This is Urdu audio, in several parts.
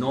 9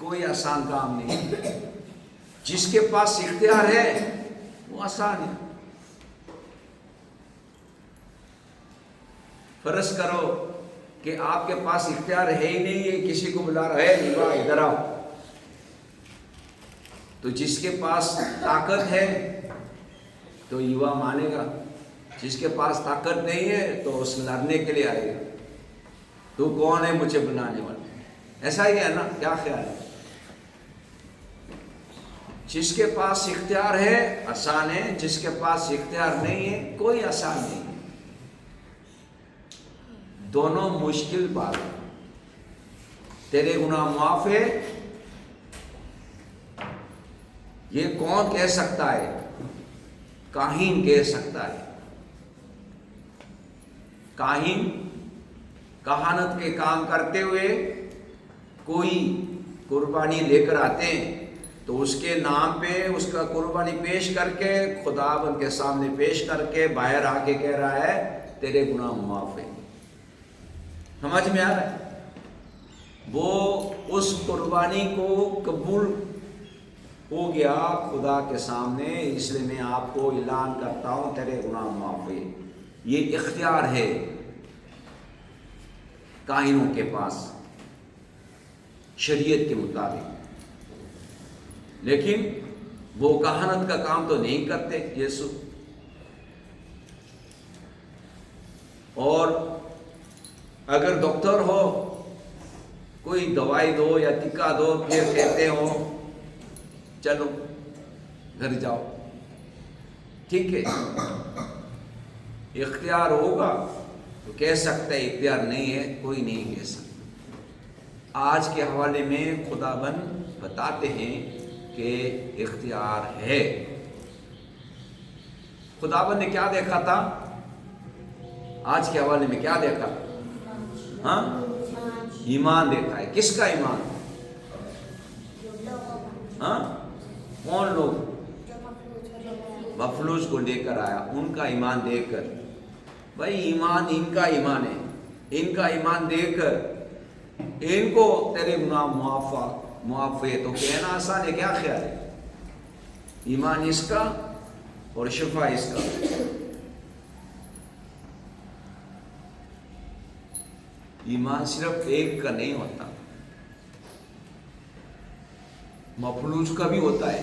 کوئی آسان کام نہیں. جس کے پاس اختیار ہے وہ آسان ہے. فرض کرو کہ آپ کے پاس اختیار ہے ہی نہیں ہے, کسی کو بلا رہا ہے ایوا ادھر آؤ, تو جس کے پاس طاقت ہے تو ایوا مانے گا, جس کے پاس طاقت نہیں ہے تو اس لڑنے کے لیے آئے گا. تو کون ہے مجھے بلانے والا؟ ایسا ہی ہے نا, کیا خیال ہے؟ جس کے پاس اختیار ہے آسان ہے, جس کے پاس اختیار نہیں ہے کوئی آسان نہیں. دونوں مشکل بات ہے. تیرے گناہ معاف ہے, یہ کون کہہ سکتا ہے؟ کاہن کہہ سکتا ہے. کاہن کہانت کے کام کرتے ہوئے کوئی قربانی لے کر آتے ہیں تو اس کے نام پہ اس کا قربانی پیش کر کے خداوند کے سامنے پیش کر کے باہر آ کے کہہ رہا ہے تیرے گناہ معاف ہے. سمجھ میں آ رہا ہے؟ وہ اس قربانی کو قبول ہو گیا خدا کے سامنے, اس لیے میں آپ کو اعلان کرتا ہوں تیرے گناہ معاف ہے. یہ اختیار ہے کاہنوں کے پاس شریعت کے مطابق, لیکن وہ کہانت کا کام تو نہیں کرتے یسوع. اور اگر ڈاکٹر ہو, کوئی دوائی دو یا ٹیکا دو, پھر کہتے ہو چلو گھر جاؤ, ٹھیک ہے, اختیار ہوگا تو کہہ سکتا ہے, اختیار نہیں ہے کوئی نہیں کہہ سکتا. آج کے حوالے میں خداوند بتاتے ہیں کہ اختیار ہے. خداوند نے کیا دیکھا تھا؟ آج کے حوالے میں کیا دیکھا؟ ہاں, ایمان دیکھا ہے. کس کا ایمان؟ ہاں, کون لوگ؟ مفلوج کو لے کر آیا, ان کا ایمان دیکھ کر. بھائی ایمان ان کا ایمان ہے, ان کا ایمان دیکھ کر ان کو تیرے گناہ معاف ہے تو کہنا آسان ہے. کیا خیال ہے؟ ایمان اس کا اور شفا اس کا. ایمان صرف ایک کا نہیں ہوتا, مفلوج کا بھی ہوتا ہے.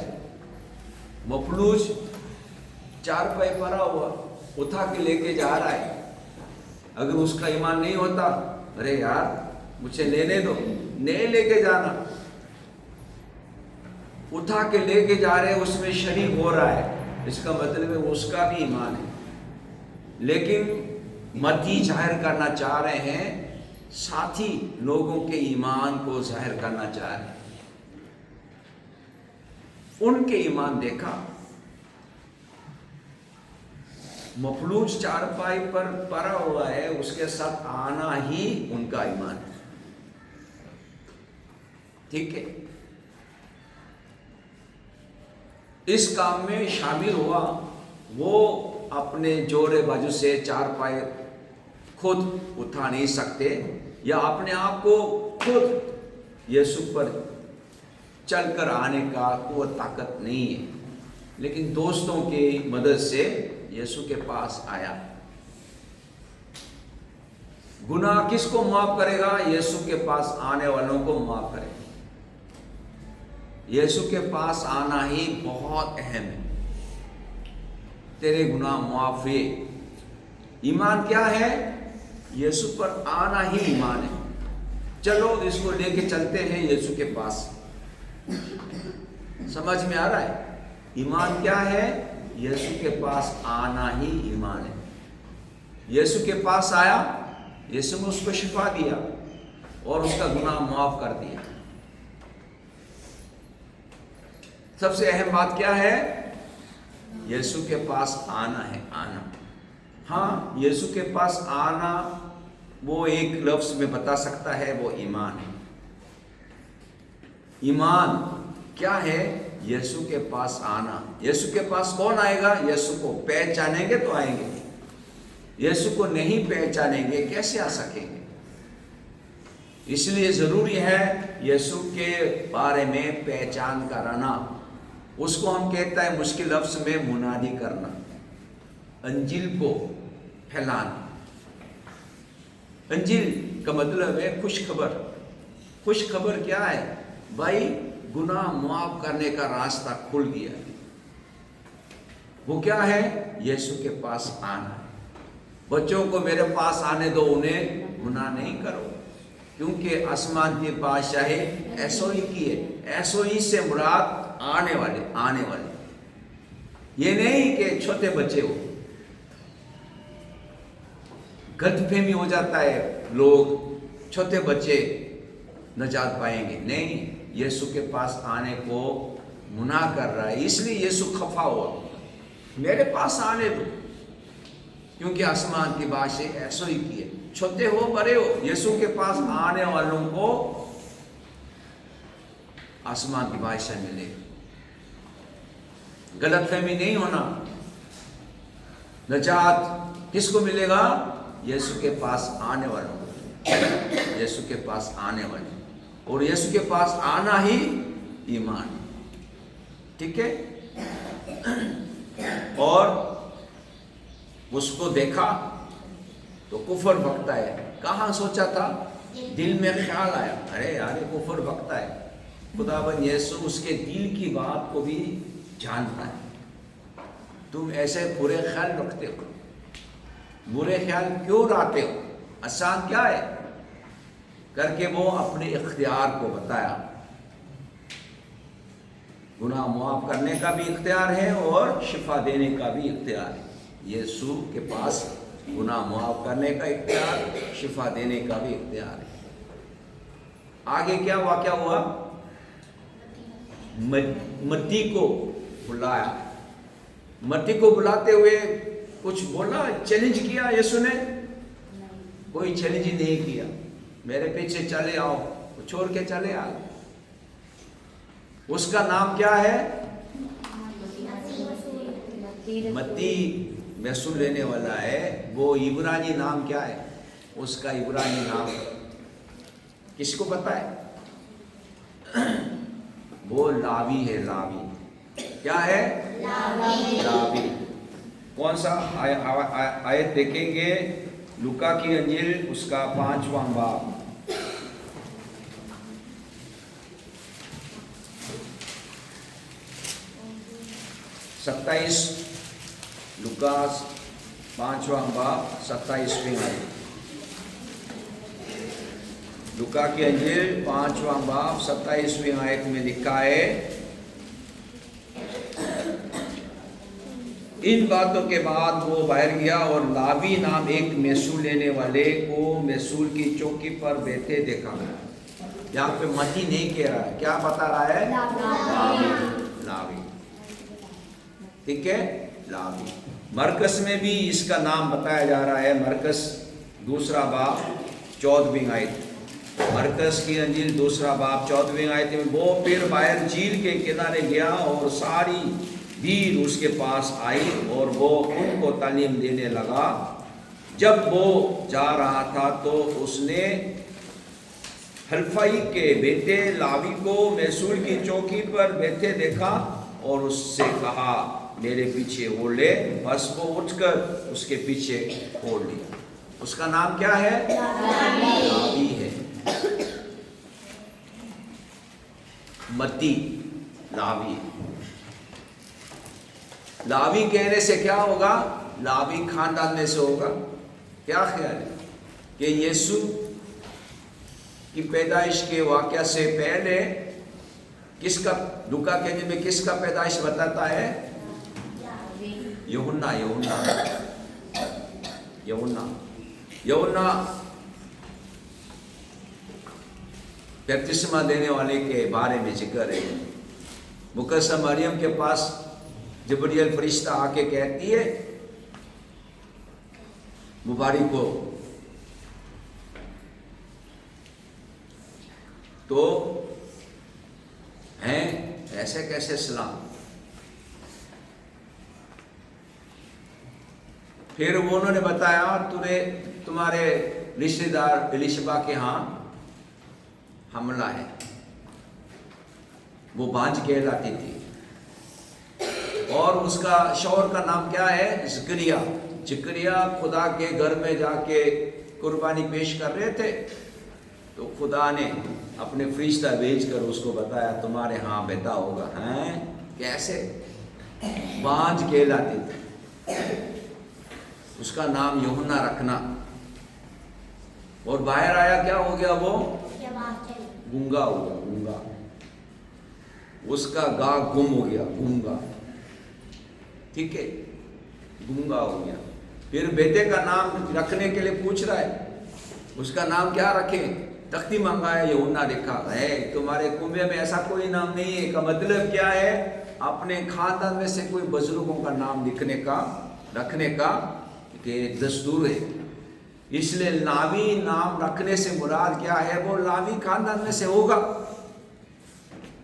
مفلوج چار پائے پڑا ہوا اٹھا کے لے کے جا رہا ہے, اگر اس کا ایمان نہیں ہوتا, ارے یار مجھے لینے دو, نہیں لے کے جانا, اٹھا کے لے کے جا رہے, اس میں شریک ہو رہا ہے, اس کا مطلب ہے اس کا بھی ایمان ہے. لیکن متی ظاہر کرنا چاہ رہے ہیں, ساتھی لوگوں کے ایمان کو ظاہر کرنا چاہ رہے ہیں. ان کے ایمان دیکھا. مفلوج چارپائی پر پڑا ہوا ہے, اس کے ساتھ آنا ہی ان کا ایمان ہے. ٹھیک ہے, اس کام میں شامل ہوا. وہ اپنے جوڑے بازو سے چارپائی خود اٹھا نہیں سکتے, یا اپنے آپ کو خود یسوع پر چل کر آنے کا قوت طاقت نہیں ہے, لیکن دوستوں کی مدد سے یسوع کے پاس آیا. گناہ کس کو معاف کرے گا؟ یسوع کے پاس آنے والوں کو معاف کرے گا. یسوع کے پاس آنا ہی بہت اہم ہے. تیرے گناہ معاف ہے. ایمان کیا ہے؟ یسوع پر آنا ہی ایمان ہے. چلو اس کو لے کے چلتے ہیں یسوع کے پاس. سمجھ میں آ رہا ہے؟ ایمان کیا ہے؟ یسوع کے پاس آنا ہی ایمان ہے. یسوع کے پاس آیا, یسوع نے اس کو شفا دیا اور اس کا گناہ معاف کر دیا. سب سے اہم بات کیا ہے؟ یسوع کے پاس آنا ہے. آنا, ہاں, یسوع کے پاس آنا وہ ایک لفظ میں بتا سکتا ہے, وہ ایمان ہے. ایمان کیا ہے؟ یسوع کے پاس آنا. یسوع کے پاس کون آئے گا؟ یسوع کو پہچانیں گے تو آئیں گے. یسوع کو نہیں پہچانیں گے کیسے آ سکیں گے؟ اس لیے ضروری ہے یسوع کے بارے میں پہچان کرانا. اس کو ہم کہتا ہے مشکل لفظ میں منادی کرنا، انجیل کو پھیلانا. انجیل کا مطلب ہے خوش خبر. خوش خبر کیا ہے؟ بھائی گناہ معاف کرنے کا راستہ کھل گیا ہے. وہ کیا ہے؟ یسوع کے پاس آنا ہے. بچوں کو میرے پاس آنے دو، انہیں گناہ نہیں کرو، کیونکہ آسمان کی بادشاہی ایسو ہی کی ہے. ایسو ہی سے مراد آنے والے. یہ نہیں کہ چھوٹے بچے ہو. غلط فہمی ہو جاتا ہے، لوگ چھوٹے بچے نجات پائیں گے. نہیں، یسوع کے پاس آنے کو منع کر رہا ہے. اس لیے یسوع خفا ہوا، میرے پاس آنے دو، کیونکہ آسمان کی بادشاہی ایسو ہی کی ہے. چھوٹے ہو بڑے ہو، یسوع کے پاس آنے والوں کو آسمان کی بادشاہی ملے. غلط فہمی نہیں ہونا. نجات کس کو ملے گا؟ یسوع کے پاس آنے والوں کو. یسوع کے پاس آنے والے، اور یسوع کے پاس آنا ہی ایمان. ٹھیک ہے؟ اور اس کو دیکھا تو کفر بکتا ہے. کہاں سوچا تھا؟ دل میں خیال آیا، ارے یار یہ کفر بکتا ہے. خداوند یسوع اس کے دل کی بات کو بھی جانتا ہے. تم ایسے برے خیال رکھتے ہو. برے خیال کیوں لاتے ہو؟ آسان کیا ہے؟ کر کے وہ اپنے اختیار کو بتایا. گناہ معاف کرنے کا بھی اختیار ہے اور شفا دینے کا بھی اختیار ہے. یسوع کے پاس گناہ معاف کرنے کا اختیار، شفا دینے کا بھی اختیار ہے. آگے کیا واقعہ ہوا؟ متی کو بلایا. متی کو بلاتے ہوئے کچھ بولا، چیلنج کیا یسوع نے؟ کوئی چیلنج نہیں کیا. میرے پیچھے چلے آؤ، چھوڑ کے چلے آؤ. اس کا نام کیا ہے؟ متی محصول لینے والا ہے. وہ عبرانی نام کیا ہے؟ اس کا عبرانی نام کس کو پتا ہے؟ وہ لاوی ہے. لاوی کیا ہے؟ لاوی. کون سا آیت دیکھیں گے؟ لوکا کی انجیل اس کا 5واں باب. لوکا 5واں باب 27ویں آیت. لوکا کی انجیل 5واں باب 27ویں آیت میں لکھا ہے، ان باتوں کے بعد وہ باہر گیا اور لاوی نام ایک محصول لینے والے کو محصول کی چوکی پر بیٹھے دیکھا. یہاں پہ متی نہیں کہہ رہا ہے، کیا بتا رہا ہے؟ لاوی. ٹھیک ہے؟ لاوی. مرکز میں بھی اس کا نام بتایا جا رہا ہے. مرکز 2 باب 14ویں آیت. مرکز کی انجیل 2 باب 14ویں آیت میں وہ پھر باہر جھیل کے کنارے گیا اور ساری بھیڑ اس کے پاس آئی اور وہ ان کو تعلیم دینے لگا. جب وہ جا رہا تھا تو اس نے حلفائی کے بیٹے لاوی کو محصول کی چوکی پر بیٹھے دیکھا اور اس سے کہا میرے پیچھے اوڑھ لے. بس وہ اٹھ کر اس کے پیچھے اوڑھ لیا. اس کا نام کیا ہے؟ لاوی ہے. متی لاوی. لاوی کہنے سے کیا ہوگا؟ لاوی خاندان میں سے ہوگا. کیا خیال ہے کہ یسوع کی پیدائش کے واقعہ سے پہلے کس کا، لوکا کے میں کس کا پیدائش بتاتا ہے؟ یوحنا. بپتسمہ دینے والے کے بارے میں ذکر ہے. مقدسہ مریم کے پاس جبریل فرشتہ آ کے کہتی ہے مبارک ہو، تو ہیں ایسے کیسے سلام. پھر انہوں نے بتایا تمہارے رشتے دار الیشبا کے ہاں حملہ ہے، وہ بانج کہلاتی تھی، اور اس کا شوہر کا نام کیا ہے؟ زکریا خدا کے گھر میں جا کے قربانی پیش کر رہے تھے، تو خدا نے اپنے فرشتہ بھیج کر اس کو بتایا تمہارے ہاں بیٹا ہوگا۔ ہیں کیسے؟ بانج کہلاتی تھی، اس کا نام یوحنا رکھنا، اور باہر آیا کیا ہو گیا؟ وہ گونگا ہو گیا، گونگا، اس کا گا گم ہو گیا، گونگا، ٹھیک ہے، گونگا ہو گیا۔ پھر بیٹے کا نام رکھنے کے لیے پوچھ رہا ہے، اس کا نام کیا رکھیں؟ تختی منگایا، یوحنا لکھا ہے۔ تمہارے کنبے میں ایسا کوئی نام نہیں ہے، کا مطلب کیا ہے؟ اپنے خاندان میں سے کوئی بزرگوں کا نام رکھنے کا کہ دستور ہے۔ اس لیے لاوی نام رکھنے سے مراد کیا ہے؟ وہ لاوی خاندان میں سے ہوگا،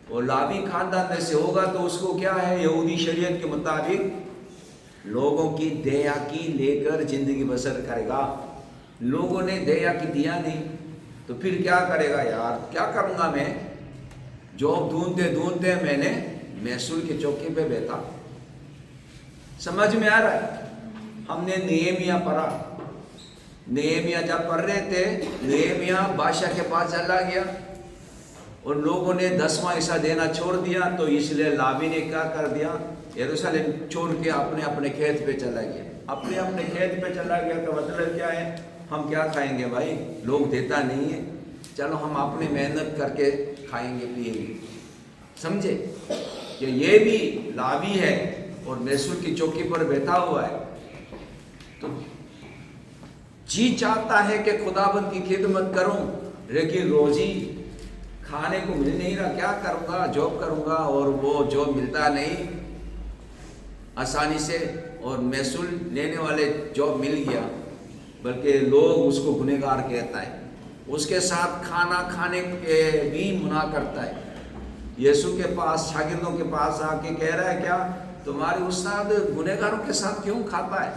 اور لاوی خاندان میں سے ہوگا تو اس کو کیا ہے؟ یہودی شریعت کے مطابق لوگوں کی دیا کی لے کر زندگی بسر کرے گا۔ لوگوں نے دیا کی دیا نہیں تو پھر کیا کرے گا؟ یار کیا کروں گا میں؟ جاب ڈھونڈتے میں نے محصول کے چوکی پہ بیٹھا۔ سمجھ میں آ رہا ہے؟ ہم نے نہیمیہ پڑھا، نہیمیہ جب پڑھ رہے تھے، نہیمیہ بادشاہ کے پاس چلا گیا اور لوگوں نے 10واں حصہ دینا چھوڑ دیا، تو اس لیے لاوی نے کیا کر دیا؟ یروشلم چھوڑ کے اپنے کھیت پہ چلا گیا۔ اپنے کھیت پہ چلا گیا کا مطلب کیا ہے؟ ہم کیا کھائیں گے بھائی؟ لوگ دیتا نہیں ہے، چلو ہم اپنی محنت کر کے کھائیں گے پیئیں گے۔ سمجھے کہ یہ بھی لاوی ہے اور محصول کی چوکی پر بیٹھا ہوا ہے، تو جی چاہتا ہے کہ خداوند کی خدمت کروں، لیکن روزی کھانے کو مل نہیں رہا، کیا کروں گا؟ جاب کروں گا، اور وہ جاب ملتا نہیں آسانی سے، اور محصول لینے والے جاب مل گیا، بلکہ لوگ اس کو گنہگار کہتا ہے، اس کے ساتھ کھانا کھانے کے بھی منع کرتا ہے۔ یسوع کے پاس، شاگردوں کے پاس آ کے کہہ رہا ہے کیا تمہارے استاد گنہگاروں کے ساتھ کیوں کھاتا ہے؟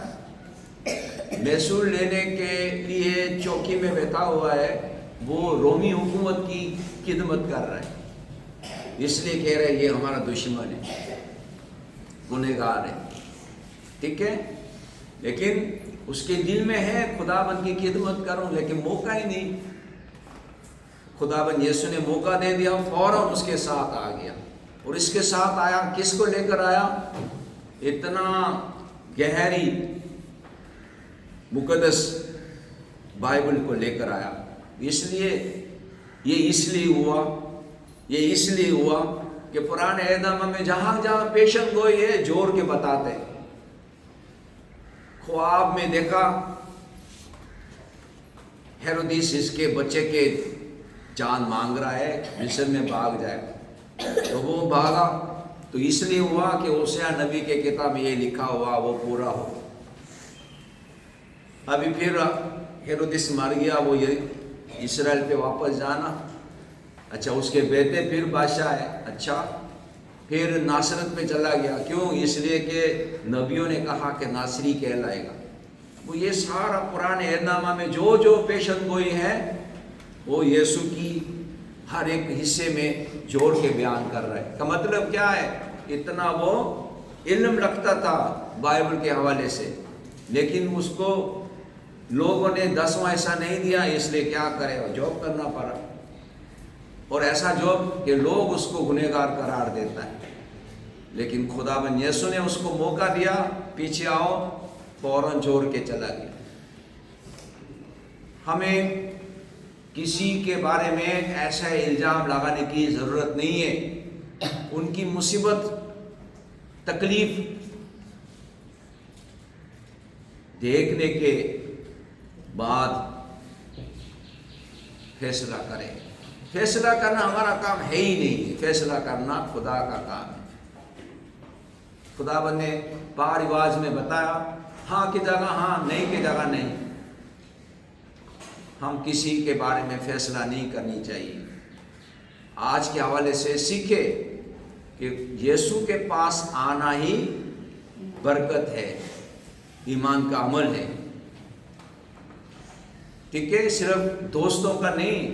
محصول لینے کے لیے چوکی میں بیٹھا ہوا ہے، وہ رومی حکومت کی خدمت کر رہا ہے، اس لیے کہہ رہے یہ ہمارا دشمن ہے، گنہگار ہے، ٹھیک ہے، لیکن اس کے دل میں ہے خداوند کی خدمت کروں، لیکن موقع ہی نہیں۔ خداوند یسوع نے موقع دے دیا، فوراً اس کے ساتھ آ گیا، اور اس کے ساتھ آیا، کس کو لے کر آیا؟ اتنا گہری مقدس بائبل کو لے کر آیا۔ یہ اس لیے ہوا کہ پرانے عہد نامہ میں جہاں جہاں پیشن گوئی ہے جوڑ کے بتاتے ہیں۔ خواب میں دیکھا ہیرودیس اس کے بچے کے جان مانگ رہا ہے، مصر میں بھاگ جائے، تو وہ بھاگا، تو اس لیے ہوا کہ ہوشیع نبی کے کتاب میں یہ لکھا ہوا وہ پورا ہو۔ ابھی پھر ہیرودیس مر گیا، وہ اسرائیل پہ واپس جانا، اچھا اس کے بیٹے پھر بادشاہ ہے، اچھا پھر ناصرت پہ چلا گیا، کیوں؟ اس لیے کہ نبیوں نے کہا کہ ناصری کہلائے گا۔ وہ یہ سارا پرانے عہد نامہ میں جو پیشن گوئی ہے وہ یسوع کی ہر ایک حصے میں جوڑ کے بیان کر رہا ہے۔ کا مطلب کیا ہے؟ اتنا وہ علم رکھتا تھا بائبل کے حوالے سے، لیکن اس کو لوگوں نے 10واں حصہ نہیں دیا، اس لیے کیا کرے؟ جاب کرنا پڑا، اور ایسا جاب کہ لوگ اس کو گنہگار قرار دیتا ہے، لیکن خداوند یسوع نے اس کو موقع دیا، پیچھے آؤ، فوراً جوڑ کے چلا گیا۔ ہمیں کسی کے بارے میں ایسا الزام لگانے کی ضرورت نہیں ہے، ان کی مصیبت تکلیف دیکھنے کے بعد فیصلہ کریں۔ فیصلہ کرنا ہمارا کام ہے ہی نہیں، فیصلہ کرنا خدا کا کام ہے۔ خداوند نے پار رواج میں بتایا، ہاں کی جگہ ہاں، نہیں کی جگہ نہیں۔ ہم کسی کے بارے میں فیصلہ نہیں کرنی چاہیے۔ آج کے حوالے سے سیکھے کہ یسوع کے پاس آنا ہی برکت ہے، ایمان کا عمل ہے، ٹھیک ہے، صرف دوستوں کا نہیں،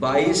22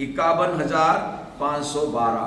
51,512,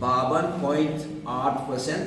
52.8%,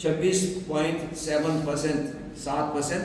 26.7%,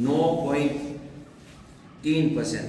9.3%।